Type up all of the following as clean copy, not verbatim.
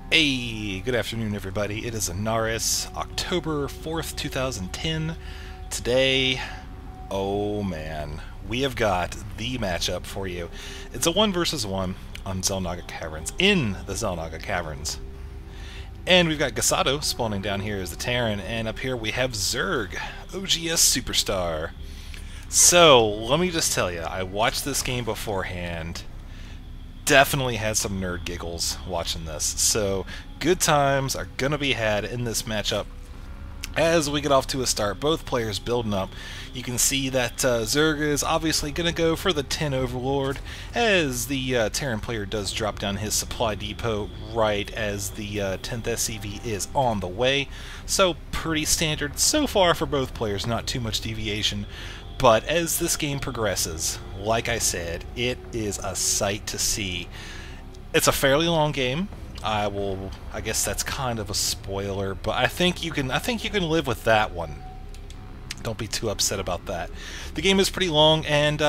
Hey, good afternoon everybody. It is Anaris, October 4th, 2010. Today, oh man, we have got the matchup for you. It's a 1 versus 1 on Xel'Naga Caverns, in the Xel'Naga Caverns. And we've got GiSado spawning down here as the Terran, and up here we have Zerg, oGs.SuperStar. So, let me just tell you, I watched this game beforehand. Definitely had some nerd giggles watching this. So good times are going to be had in this matchup. As we get off to a start, both players building up. You can see that Zerg is obviously going to go for the 10 Overlord, as the Terran player does drop down his supply depot right as the 10th SCV is on the way. So pretty standard so far for both players, not too much deviation. But as this game progresses, like I said, it is a sight to see. It's a fairly long game. I guess that's kind of a spoiler, but I think you can live with that one. Don't be too upset about that. The game is pretty long, and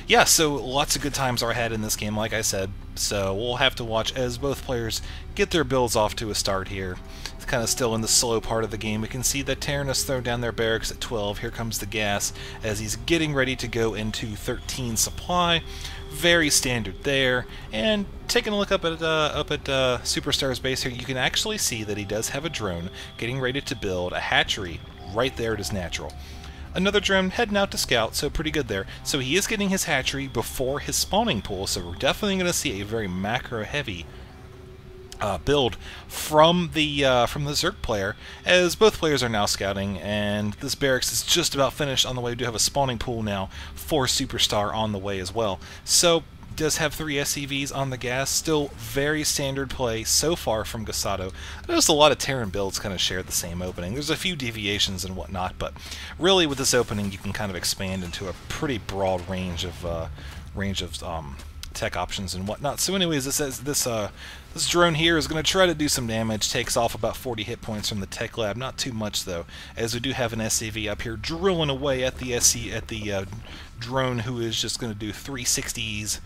yeah, so lots of good times are had in this game, like I said. So we'll have to watch as both players get their builds off to a start here. It's kind of still in the slow part of the game. We can see that Terran has thrown down their barracks at 12. Here comes the gas as he's getting ready to go into 13 supply. Very standard there. And taking a look up at Superstar's base here, you can actually see that he does have a drone getting ready to build a hatchery right there at his natural. Another drone heading out to scout, so pretty good there. So he is getting his hatchery before his spawning pool, so we're definitely going to see a very macro-heavy build from the Zerg player, as both players are now scouting, and this barracks is just about finished on the way. We do have a spawning pool now for Superstar on the way as well. So does have 3 SCVs on the gas. Still very standard play so far from GiSado. I noticed a lot of Terran builds kind of share the same opening. There's a few deviations and whatnot, but really with this opening you can kind of expand into a pretty broad range of tech options and whatnot. So anyways, this drone here is going to try to do some damage. Takes off about 40 hit points from the tech lab. Not too much though, as we do have an SCV up here drilling away at the drone, who is just going to do 360s.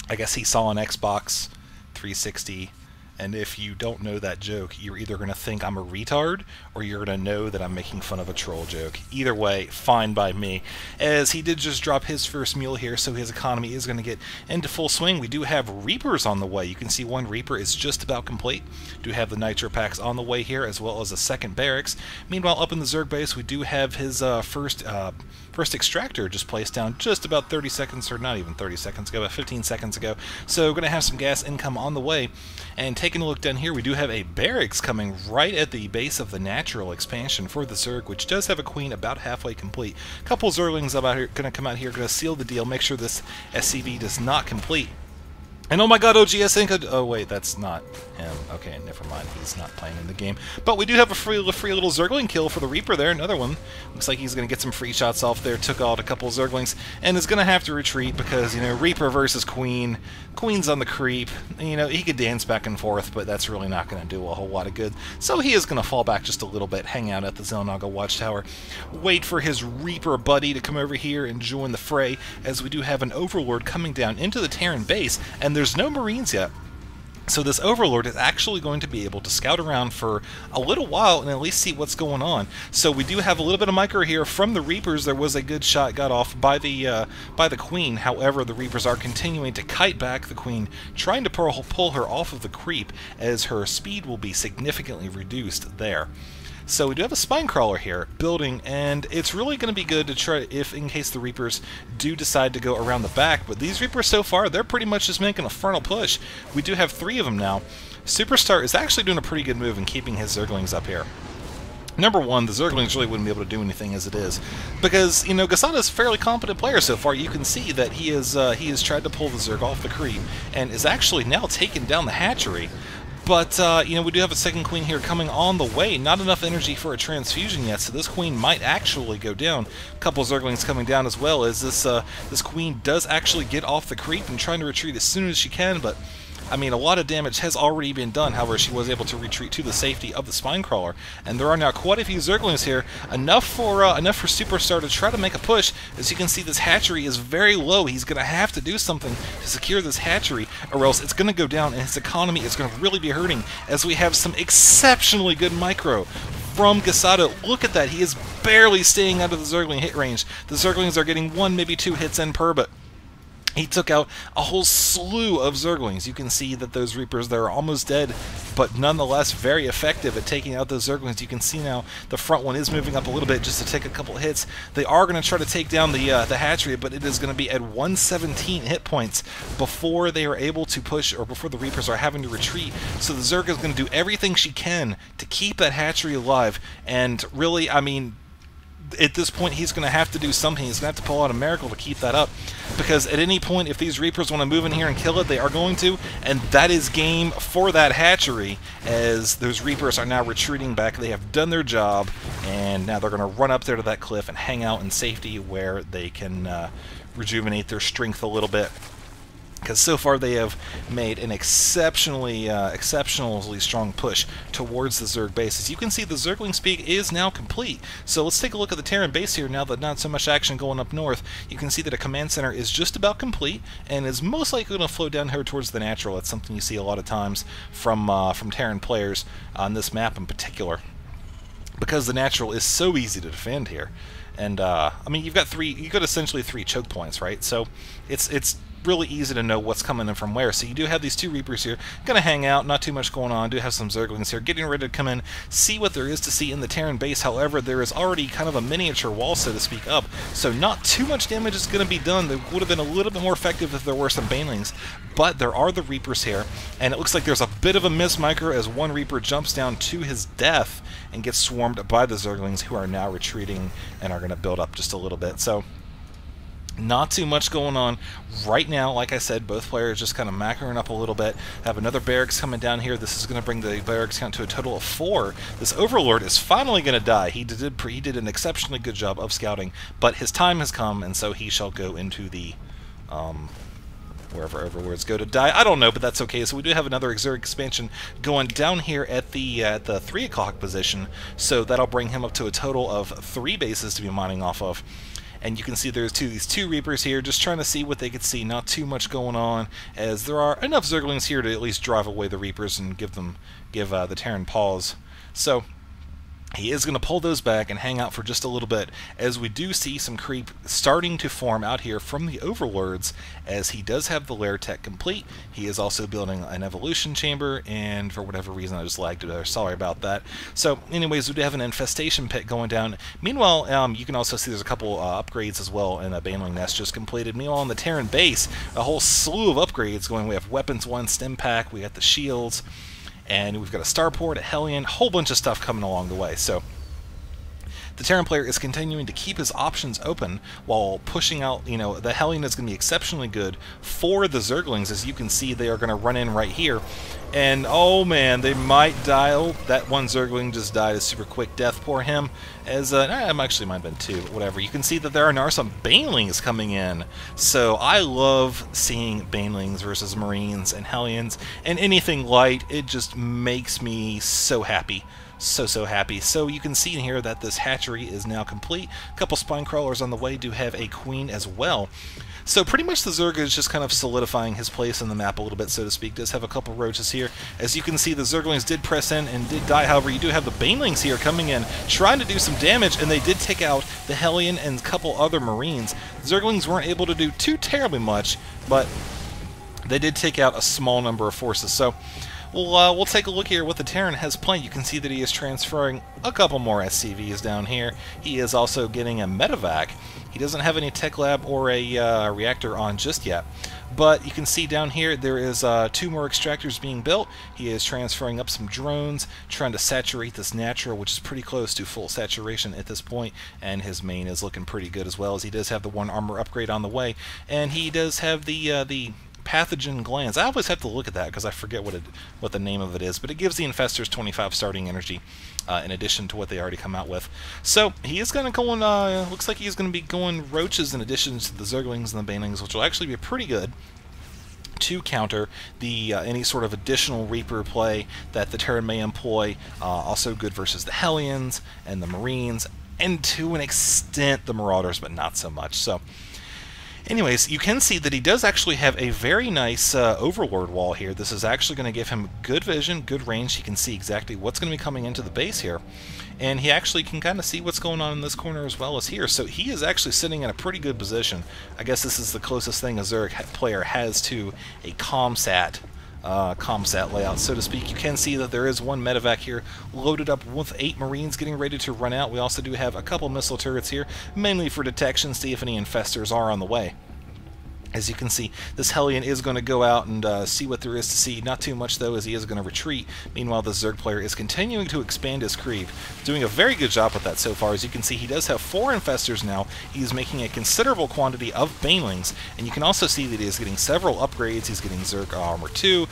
I guess he saw an Xbox 360, and if you don't know that joke, you're either going to think I'm a retard, or you're going to know that I'm making fun of a troll joke. Either way, fine by me. As he did just drop his first mule here, so his economy is going to get into full swing. We do have Reapers on the way. You can see one Reaper is just about complete. Do have the Nitro Packs on the way here, as well as a second barracks. Meanwhile, up in the Zerg base, we do have his first extractor just placed down just about 30 seconds, or not even 30 seconds ago, about 15 seconds ago. So we're going to have some gas income on the way. And taking a look down here, we do have a barracks coming right at the base of the natural expansion for the Zerg, which does have a queen about halfway complete. A couple Zerglings about here going to come out here, going to seal the deal, make sure this SCV does not complete. And oh my god, oGs.GiSado. Oh wait, that's not him. Okay, never mind. He's not playing in the game. But we do have a free little Zergling kill for the Reaper there. Another one. Looks like he's going to get some free shots off there. Took out a couple Zerglings. And is going to have to retreat because, you know, Reaper versus Queen. Queen's on the creep. You know, he could dance back and forth, but that's really not going to do a whole lot of good. So he is going to fall back just a little bit. Hang out at the Xel'Naga Watchtower. Wait for his Reaper buddy to come over here and join the fray, as we do have an Overlord coming down into the Terran base. And there's no Marines yet. So this Overlord is actually going to be able to scout around for a little while and at least see what's going on. So we do have a little bit of micro here from the Reapers. There was a good shot got off by the Queen. However, the Reapers are continuing to kite back the Queen, trying to pull her off of the creep, as her speed will be significantly reduced there. So we do have a spine crawler here building, and it's really going to be good to try in case the Reapers do decide to go around the back. But these Reapers so far, they're pretty much just making a frontal push. We do have 3 of them now. Superstar is actually doing a pretty good move in keeping his Zerglings up here. Number one, the Zerglings really wouldn't be able to do anything as it is, because, you know, GiSado's a fairly competent player so far. You can see that he has tried to pull the Zerg off the creep, and is actually now taking down the hatchery. But, you know, we do have a second Queen here coming on the way. Not enough energy for a transfusion yet, so this Queen might actually go down. A couple Zerglings coming down as well, as this Queen does actually get off the creep and trying to retreat as soon as she can, but I mean, a lot of damage has already been done. However, she was able to retreat to the safety of the Spinecrawler, and there are now quite a few Zerglings here, enough for Superstar to try to make a push. As you can see, this hatchery is very low. He's going to have to do something to secure this hatchery, or else it's going to go down, and his economy is going to really be hurting, as we have some exceptionally good micro from GiSado. Look at that. He is barely staying out of the Zergling hit range. The Zerglings are getting 1, maybe 2 hits in per, but he took out a whole slew of Zerglings. You can see that those Reapers, they're almost dead, but nonetheless very effective at taking out those Zerglings. You can see now the front one is moving up a little bit just to take a couple hits. They are going to try to take down the hatchery, but it is going to be at 117 hit points before they are able to push, or before the Reapers are having to retreat. So the Zerg is going to do everything she can to keep that hatchery alive, and really, I mean, at this point, he's going to have to do something. He's going to have to pull out a miracle to keep that up, because at any point, if these Reapers want to move in here and kill it, they are going to, and that is game for that hatchery, as those Reapers are now retreating back. They have done their job, and now they're going to run up there to that cliff and hang out in safety where they can rejuvenate their strength a little bit. Because so far they have made an exceptionally strong push towards the Zerg base. As you can see, the Zergling speak is now complete. So let's take a look at the Terran base here now that not so much action going up north. You can see that a command center is just about complete and is most likely going to flow down here towards the natural. That's something you see a lot of times from Terran players on this map in particular, because the natural is so easy to defend here. And I mean, you've got essentially 3 choke points, right? So it's really easy to know what's coming in from where. So you do have these 2 Reapers here, gonna hang out, not too much going on. Do have some Zerglings here, getting ready to come in, see what there is to see in the Terran base. However, there is already kind of a miniature wall, so to speak, up, so not too much damage is gonna be done. They would have been a little bit more effective if there were some Banelings, but there are the Reapers here, and it looks like there's a bit of a miss micro as one Reaper jumps down to his death and gets swarmed by the Zerglings, who are now retreating and are gonna build up just a little bit. So not too much going on right now. Like I said, both players just kind of macroing up a little bit. Have another barracks coming down here. This is going to bring the barracks count to a total of 4. This Overlord is finally going to die. He did an exceptionally good job of scouting, but his time has come, and so he shall go into the wherever Overlords go to die. I don't know, but that's okay. So we do have another Zerg expansion going down here at the 3 o'clock position, so that'll bring him up to a total of 3 bases to be mining off of. And you can see there's these two Reapers here, just trying to see what they could see. Not too much going on, as there are enough Zerglings here to at least drive away the Reapers and give the Terran pause. So he is going to pull those back and hang out for just a little bit, as we do see some creep starting to form out here from the Overlords, as he does have the lair tech complete. He is also building an evolution chamber, and for whatever reason I just lagged it there. Sorry about that. So anyways, we do have an infestation pit going down. Meanwhile, you can also see there's a couple upgrades as well, and a Baneling nest just completed. Meanwhile, on the Terran base, a whole slew of upgrades going. We have Weapons 1 Stim Pack, we got the shields, and we've got a starport, a Hellion, a whole bunch of stuff coming along the way. So the Terran player is continuing to keep his options open while pushing out, the Hellion is going to be exceptionally good for the Zerglings. As you can see, they are going to run in right here. And, oh man, they might die. Oh, that one Zergling just died a super quick death. Poor him. As, actually might have been 2, but whatever. You can see that there are now some Banelings coming in. So I love seeing Banelings versus Marines and Hellions and anything light. It just makes me so happy. So happy. So you can see in here that this hatchery is now complete. A couple spine crawlers on the way. Do have a queen as well. So pretty much the Zerg is just kind of solidifying his place in the map a little bit, so to speak. Does have a couple roaches here. As you can see, the Zerglings did press in and did die. However, you do have the Banelings here coming in, trying to do some damage, and they did take out the Hellion and a couple other Marines. Zerglings weren't able to do too terribly much, but they did take out a small number of forces. So we'll take a look here what the Terran has planned. You can see that he is transferring a couple more SCVs down here. He is also getting a medevac. He doesn't have any tech lab or a reactor on just yet, but you can see down here there is 2 more extractors being built. He is transferring up some drones, trying to saturate this natural, which is pretty close to full saturation at this point, and his main is looking pretty good as well, as he does have the 1 armor upgrade on the way, and he does have the pathogen glands. I always have to look at that because I forget what the name of it is, but it gives the infestors 25 starting energy in addition to what they already come out with. So he is going to go on, looks like he's going to be going roaches in addition to the Zerglings and the Banelings, which will actually be pretty good to counter the any sort of additional Reaper play that the Terran may employ. Also good versus the Hellions and the Marines, and to an extent the Marauders, but not so much. So anyways, you can see that he does actually have a very nice Overlord wall here. This is actually going to give him good vision, good range. He can see exactly what's going to be coming into the base here. And he actually can kind of see what's going on in this corner as well as here. So he is actually sitting in a pretty good position. I guess this is the closest thing a Zerg player has to a ComSat layout, so to speak. You can see that there is one medevac here loaded up with 8 Marines getting ready to run out. We also do have a couple missile turrets here, mainly for detection, see if any infestors are on the way. As you can see, this Hellion is going to go out and see what there is to see. Not too much, though, as he is going to retreat. Meanwhile, the Zerg player is continuing to expand his creep, doing a very good job with that so far. As you can see, he does have 4 infestors now. He's making a considerable quantity of banelings, and you can also see that he is getting several upgrades. He's getting Zerg Armor 2,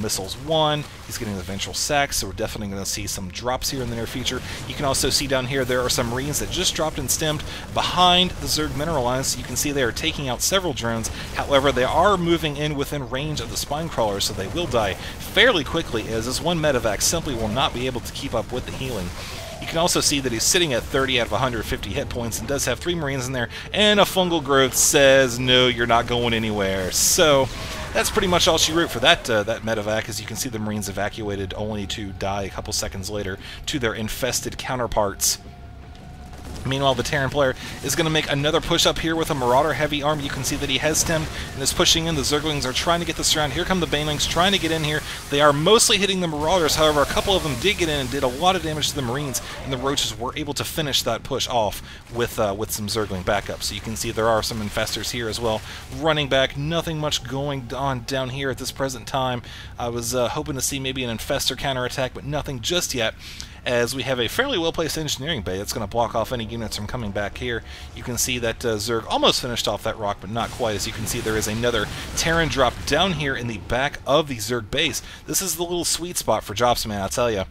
Missiles 1, he's getting the Ventral Sacs, so we're definitely going to see some drops here in the near future. You can also see down here there are some Marines that just dropped and stemmed behind the Zerg mineral lines. You can see they are taking out several drones. However, they are moving in within range of the spine crawlers, so they will die fairly quickly, as this one medevac simply will not be able to keep up with the healing. You can also see that he's sitting at 30 out of 150 hit points and does have 3 Marines in there, and a fungal growth says, no, you're not going anywhere. So that's pretty much all she wrote for that medevac. As you can see, the Marines evacuated only to die a couple seconds later to their infested counterparts. Meanwhile, the Terran player is going to make another push up here with a Marauder heavy arm. You can see that he has stemmed and is pushing in. The Zerglings are trying to get this around. Here come the Banelings trying to get in here. They are mostly hitting the Marauders. However, a couple of them did get in and did a lot of damage to the Marines, and the Roaches were able to finish that push off with some Zergling backup. So you can see there are some infestors here as well running back. Nothing much going on down here at this present time. I was hoping to see maybe an infestor counterattack, but nothing just yet, as we have a fairly well-placed engineering bay that's going to block off any units from coming back here. You can see that Zerg almost finished off that rock, but not quite. As you can see, there is another Terran drop down here in the back of the Zerg base. This is the little sweet spot for drops, man, I'll tell you.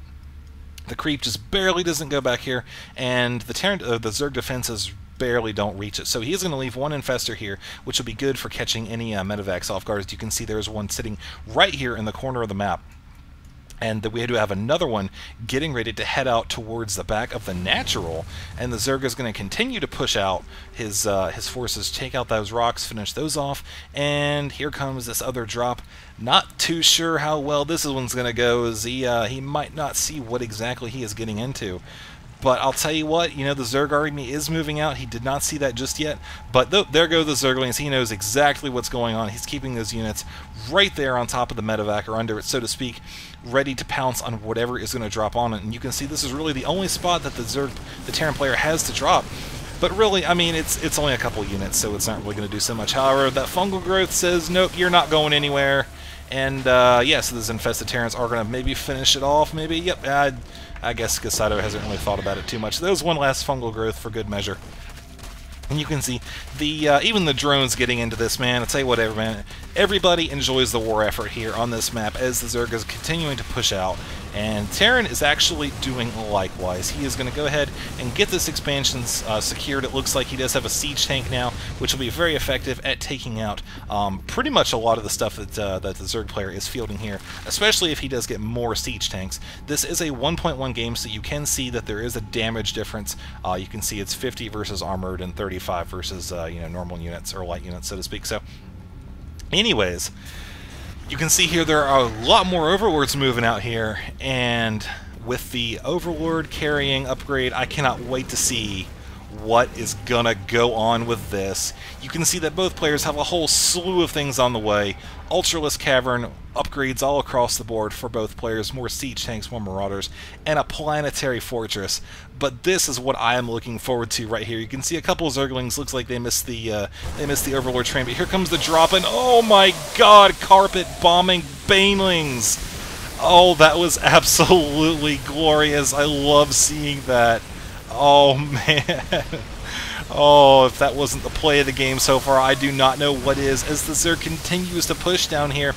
The creep just barely doesn't go back here, and the Zerg defenses barely don't reach it. So he is going to leave one infestor here, which will be good for catching any medevacs off guard. As you can see, there's one sitting right here in the corner of the map. And we do have another one getting ready to head out towards the back of the natural, and the Zerg is going to continue to push out his forces, take out those rocks, finish those off, and here comes this other drop. Not too sure how well this one's going to go, as he might not see what exactly he is getting into. But I'll tell you what, you know, the Zerg army is moving out. He did not see that just yet. But there go the Zerglings. He knows exactly what's going on. He's keeping those units right there on top of the medevac, or under it, so to speak, ready to pounce on whatever is going to drop on it. And you can see this is really the only spot that the Terran player has to drop. But really, I mean, it's only a couple units, so it's not really going to do so much. However, that fungal growth says, nope, you're not going anywhere. And, yeah, so those infested Terrans are going to maybe finish it off, maybe. Yep, I guess GiSado hasn't really thought about it too much. There was one last fungal growth for good measure. And you can see even the drones getting into this, man. I'll tell you whatever, man. Everybody enjoys the war effort here on this map as the Zerg is continuing to push out. And Terran is actually doing likewise. He is going to go ahead and get this expansion secured. It looks like he does have a siege tank now, which will be very effective at taking out pretty much a lot of the stuff that the Zerg player is fielding here, especially if he does get more siege tanks. This is a 1.1 game, so you can see that there is a damage difference. You can see it's 50 versus armored and 35 versus normal units, or light units, so to speak. So, anyways, you can see here there are a lot more Overlords moving out here, and with the Overlord carrying upgrade, I cannot wait to see what is gonna go on with this. You can see that both players have a whole slew of things on the way. Ultralisk Cavern upgrades all across the board for both players, more siege tanks, more marauders, and a planetary fortress. But this is what I am looking forward to right here. You can see a couple of Zerglings, looks like they missed the Overlord train, but here comes the drop, and oh my god, carpet bombing Banelings! Oh, that was absolutely glorious. I love seeing that. Oh man. Oh, if that wasn't the play of the game so far, I do not know what is. As the Zerg continues to push down here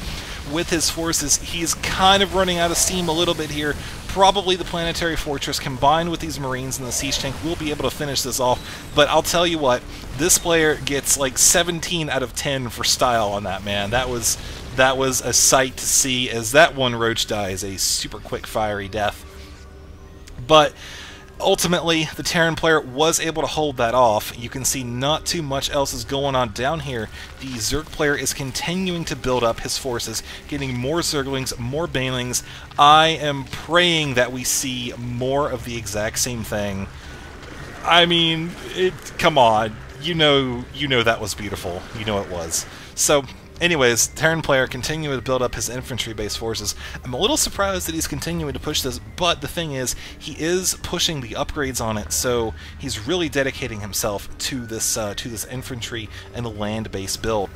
with his forces, he's kind of running out of steam a little bit here. Probably the planetary fortress combined with these Marines and the siege tank will be able to finish this off. But I'll tell you what, this player gets like 17 out of 10 for style on that, man. That was that was a sight to see, as that one roach dies a super quick fiery death. But ultimately, the Terran player was able to hold that off. You can see not too much else is going on down here. The Zerg player is continuing to build up his forces, getting more Zerglings, more Banelings. I am praying that we see more of the exact same thing. I mean, come on. You know that was beautiful. You know it was. So, anyways, Terran player continuing to build up his infantry-based forces. I'm a little surprised that he's continuing to push this, but the thing is, he is pushing the upgrades on it, so he's really dedicating himself to this infantry and land-based build.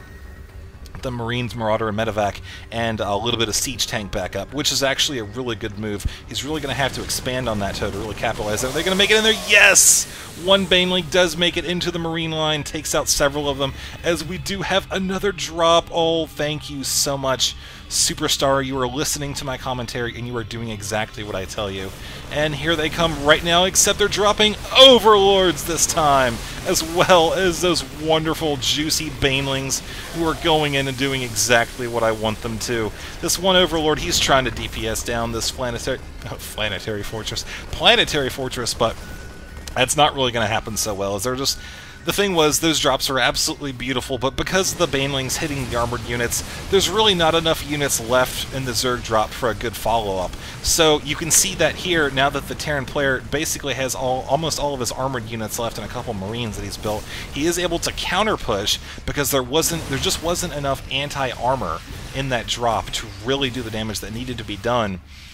The Marines, Marauder, and Medevac, and a little bit of Siege Tank backup, which is actually a really good move. He's really going to have to expand on that to really capitalize. Are they going to make it in there? Yes! One Baneling does make it into the Marine line, takes out several of them, as we do have another drop. Oh, thank you so much, Superstar. You are listening to my commentary, and you are doing exactly what I tell you. And here they come right now, except they're dropping Overlords this time, as well as those wonderful, juicy Banelings who are going in and doing exactly what I want them to. This one Overlord, he's trying to DPS down this planetary fortress, but that's not really going to happen so well, as they're just... The thing was, those drops are absolutely beautiful, but because of the Banelings hitting the armored units, there's really not enough units left in the Zerg drop for a good follow-up. So you can see that here, now that the Terran player basically has almost all of his armored units left and a couple Marines that he's built, he is able to counter-push because there just wasn't enough anti-armor in that drop to really do the damage that needed to be done.